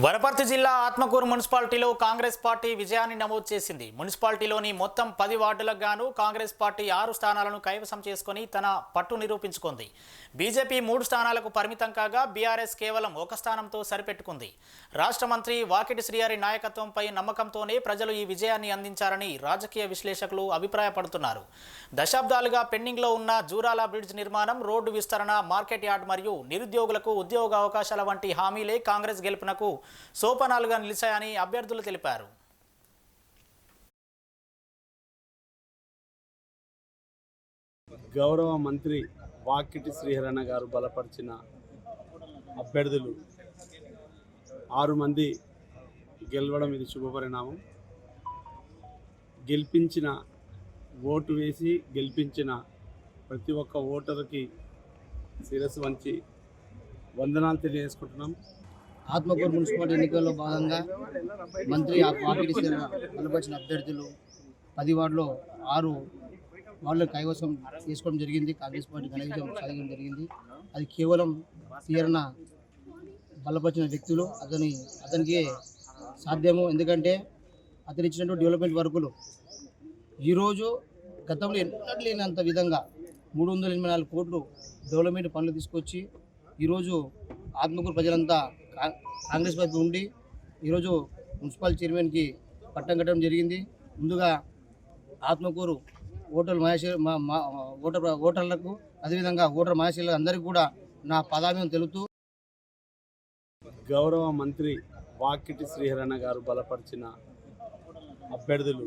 వనపర్తి జిల్లా ఆత్మకూరు మున్సిపాలిటీలో కాంగ్రెస్ పార్టీ విజయాన్ని నమోదు చేసింది. మున్సిపాలిటీలోని మొత్తం 10 వార్డులకు గాను కాంగ్రెస్ పార్టీ 6 స్థానాలను కైవసం చేసుకొని తన పట్టు నిరూపించుకుంది. బీజేపీ 3 స్థానాలకు పరిమితం కాగా బీఆర్ఎస్ కేవలం 1 స్థానంతో సరిపెట్టుకుంది. రాష్ట్ర మంత్రి వాకిటి శ్రీహరి నాయకత్వంపై నమ్మకంతోనే ప్రజలు ఈ విజయాన్ని అందించారని రాజకీయ విశ్లేషకులు అభిప్రాయపడుతున్నారు. దశాబ్దాలుగా పెండింగ్లో ఉన్న జూరాల బ్రిడ్జ్ నిర్మాణం, రోడ్డు విస్తరణ, మార్కెట్ యార్డ్ మరియు నిరుద్యోగులకు ఉద్యోగ అవకాశాల వంటి హామీలే కాంగ్రెస్ గెలుపునకు సోపానాలుగా నిలిచాయని అభ్యర్థులు తెలిపారు. గౌరవ మంత్రి వాకిటి శ్రీహరి గారు బలపరిచిన అభ్యర్థులు 6 మంది గెలవడం ఇది శుభపరిణామం. గెలిపించిన ఓటు వేసి గెలిపించిన ప్రతి ఒక్క ఓటరుకి శిరస్సు వంచి వందనాలు తెలియజేసుకుంటున్నాం. ఆత్మకూరు మున్సిపాలిటీ ఎన్నికల్లో భాగంగా మంత్రి వాకిటి శ్రీహరి బలపరిచిన అభ్యర్థులు 10 వార్డులో 6 వార్డులు కైవసం చేసుకోవడం జరిగింది. కాంగ్రెస్ పార్టీ ఘన విజయం సాధించడం జరిగింది. అది కేవలం శ్రీహరి బలపరిచిన వ్యక్తులు అతనికి సాధ్యము. ఎందుకంటే అతను ఇచ్చినటువంటి డెవలప్మెంట్ వర్కులు ఈరోజు గతంలో ఎన్నడూ లేనంత విధంగా 384 కోట్లు డెవలప్మెంట్ పనులు తీసుకొచ్చి ఈరోజు ఆత్మకూరు ప్రజలంతా కాంగ్రెస్ వైపు ఉండి ఈరోజు మున్సిపల్ చైర్మన్కి పట్టం కట్టడం జరిగింది. ముందుగా ఆత్మకూరు ఓటర్లకు అదేవిధంగా ఓటర్ మహాశయులకు అందరికీ కూడా నా పదాభివందనం తెలుపుతూ గౌరవ మంత్రి వాకిటి శ్రీహరి గారు బలపరిచిన అభ్యర్థులు